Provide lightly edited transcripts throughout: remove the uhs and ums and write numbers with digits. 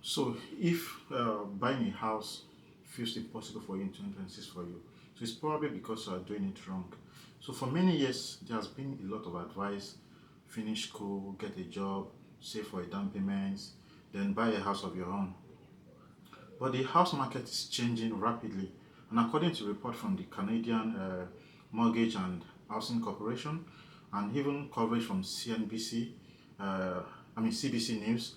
So if buying a house feels impossible for you in 2026 for you, so it's probably because you are doing it wrong. So for many years, there has been a lot of advice: finish school, get a job, save for a down payment, then buy a house of your own. But the house market is changing rapidly, and according to a report from the Canadian Mortgage and Housing Corporation, and even coverage from CNBC, CBC News,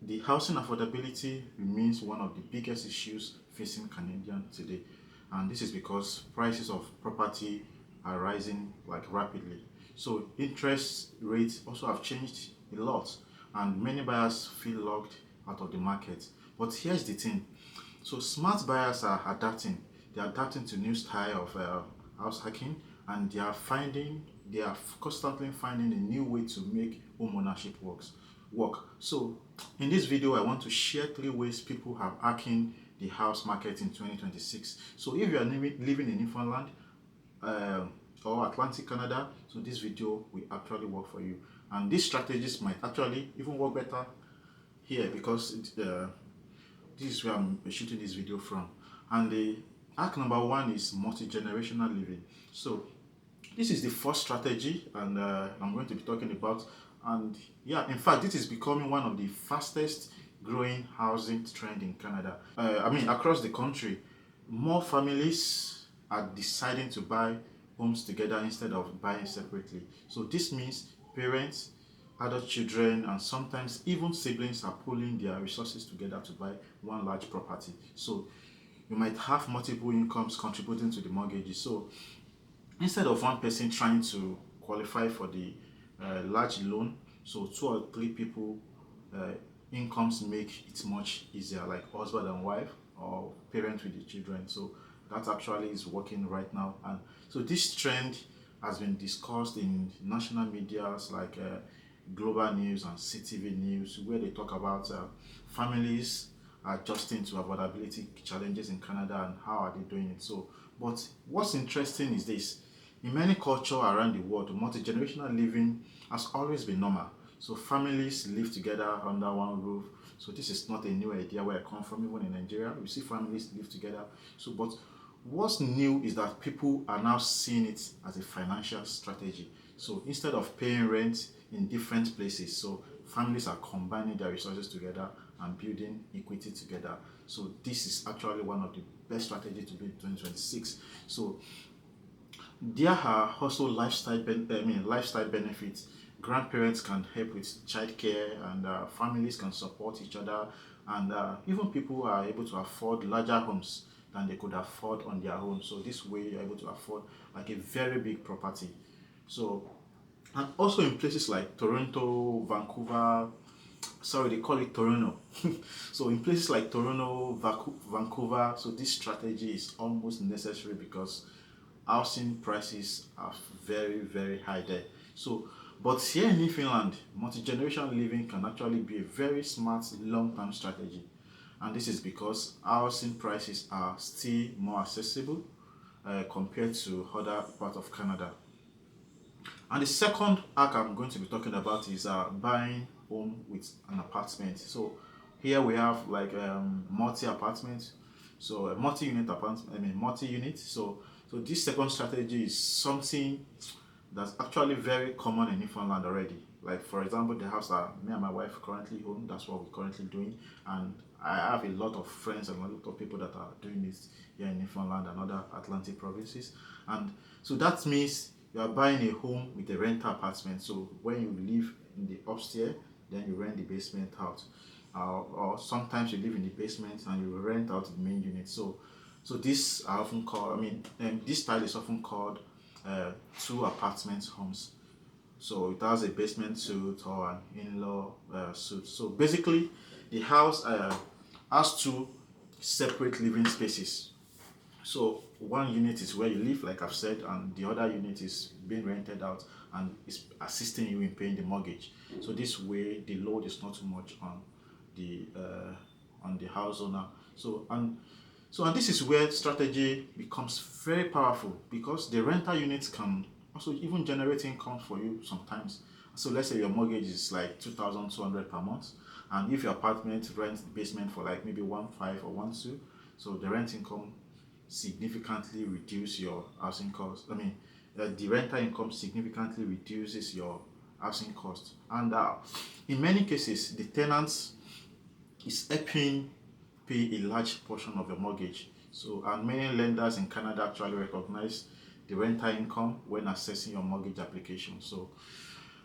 the housing affordability remains one of the biggest issues facing Canadians today, and this is because prices of property are rising like rapidly. So interest rates also have changed a lot, and many buyers feel locked out of the market. But here's the thing: so smart buyers are adapting. They are adapting to new style of house hacking, and they are constantly finding a new way to make home ownership work. So in this video, I want to share 3 ways people have hacking the house market in 2026. So if you are living in Newfoundland uh, or Atlantic Canada, so this video will actually work for you. And these strategies might actually even work better here because this is where I'm shooting this video from. And the hack number 1 is multi-generational living. So this is the first strategy, and I'm going to be talking about. And yeah, in fact, this is becoming one of the fastest growing housing trend in Canada. Across the country, more families are deciding to buy homes together instead of buying separately. So this means parents, adult children, and sometimes even siblings are pooling their resources together to buy one large property. So you might have multiple incomes contributing to the mortgages. So instead of one person trying to qualify for the large loan, so 2 or 3 people uh, incomes make it much easier, like husband and wife or parent with the children. So that actually is working right now. And so this trend has been discussed in national medias like global news and CTV news, where they talk about families adjusting to affordability challenges in Canada and how are they doing it. So but what's interesting is this: in many cultures around the world, multi-generational living has always been normal. So families live together under one roof. So this is not a new idea where I come from. Even in Nigeria, we see families live together. So but what's new is that people are now seeing it as a financial strategy. So instead of paying rent in different places, so families are combining their resources together and building equity together. So this is actually one of the best strategies to do in 2026. So there are also lifestyle benefits. Grandparents can help with childcare, and families can support each other, and even people are able to afford larger homes than they could afford on their own. So this way, you're able to afford like a very big property. So, and also in places like Toronto, Vancouver, sorry, they call it Toronto. So in places like Toronto, Vancouver, so this strategy is almost necessary because housing prices are very high there. So but here in Newfoundland, multi-generational living can actually be a very smart long-term strategy, and this is because housing prices are still more accessible compared to other parts of Canada. And the second hack I'm going to be talking about is buying home with an apartment. So here we have like multi-apartment, so a multi-unit apartment. Multi-unit. So this second strategy is something that's actually very common in Newfoundland already. Like for example, the house that me and my wife currently own, that's what we're currently doing. And I have a lot of friends and a lot of people that are doing this here in Newfoundland and other Atlantic provinces. And so that means you are buying a home with a rental apartment. So when you live in the upstairs, then you rent the basement out. Or sometimes you live in the basement and you rent out the main unit. So this are often called, this style is often called 2 apartment homes. So it has a basement suite or an in-law suite. So basically, the house has 2 separate living spaces. So one unit is where you live, like I've said, and the other unit is being rented out and is assisting you in paying the mortgage. So this way, the load is not too much on the house owner. And this is where strategy becomes very powerful because the rental units can also even generate income for you sometimes. So let's say your mortgage is like 2,200 per month, And if your apartment rents the basement for like maybe 1.5 or 1.2, so the rent income significantly reduce your housing cost. The rental income significantly reduces your housing cost. And in many cases, the tenants is helping pay a large portion of your mortgage. So, and many lenders in Canada actually recognize the rental income when assessing your mortgage application. So,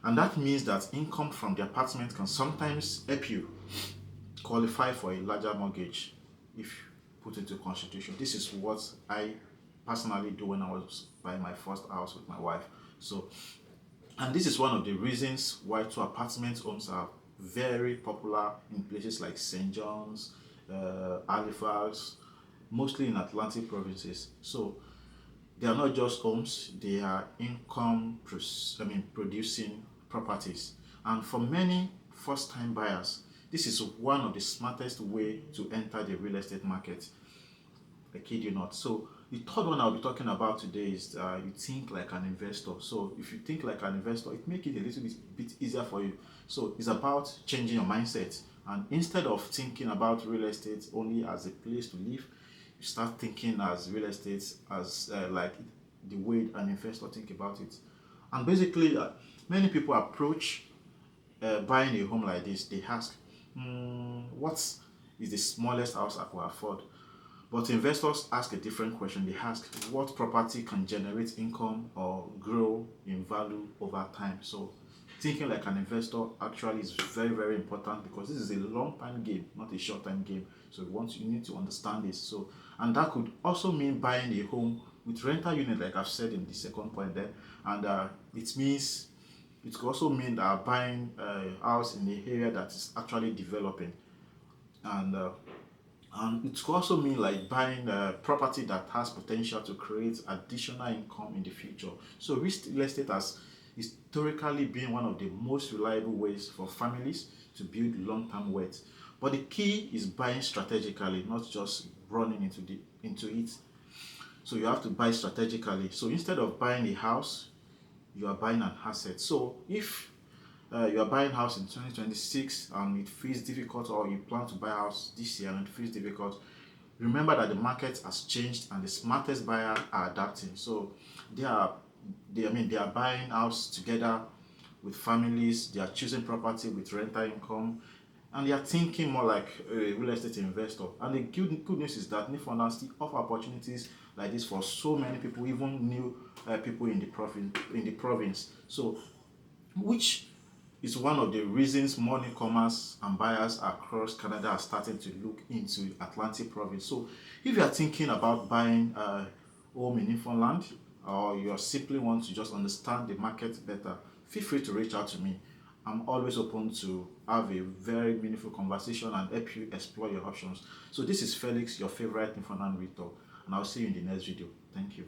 and that means that income from the apartment can sometimes help you qualify for a larger mortgage if put into constitution. This is what I personally do when I was buying my first house with my wife. So, and this is one of the reasons why two apartment homes are very popular in places like St. John's, Halifax, mostly in Atlantic provinces. So they are not just homes; they are producing properties. And for many first-time buyers, this is one of the smartest way to enter the real estate market. I kid you not. So the third one I'll be talking about today is you think like an investor. So if you think like an investor, it makes it a little bit easier for you. So it's about changing your mindset, and instead of thinking about real estate only as a place to live, you start thinking as real estate as like the way an investor think about it. And basically, many people approach buying a home like this. They ask, what is the smallest house I could afford? But investors ask a different question. They ask what property can generate income or grow in value over time. So thinking like an investor actually is very, very important, because this is a long-term game, not a short-term game. So you need to understand this. So, and that could also mean buying a home with rental unit, like I've said in the second point there. And it could also mean that buying a house in the area that is actually developing. And it could also mean like buying a property that has potential to create additional income in the future. So real estate has historically been one of the most reliable ways for families to build long-term wealth. But the key is buying strategically, not just running into it. So you have to buy strategically. So instead of buying a house, you are buying an asset. So if you are buying a house in 2026 and it feels difficult, or you plan to buy a house this year and it feels difficult, remember that the market has changed and the smartest buyers are adapting. So they are buying house together with families, they are choosing property with rental income, and they are thinking more like a real estate investor. And the good news is that Newfoundland still offer opportunities like this for so many people, even new people in the province. So, which is one of the reasons more newcomers and buyers across Canada are starting to look into Atlantic province. So, if you are thinking about buying a home in Newfoundland, or you simply want to just understand the market better, feel free to reach out to me. I'm always open to have a very meaningful conversation and help you explore your options. So this is Felix, your favorite Newfoundland realtor, and I'll see you in the next video. Thank you.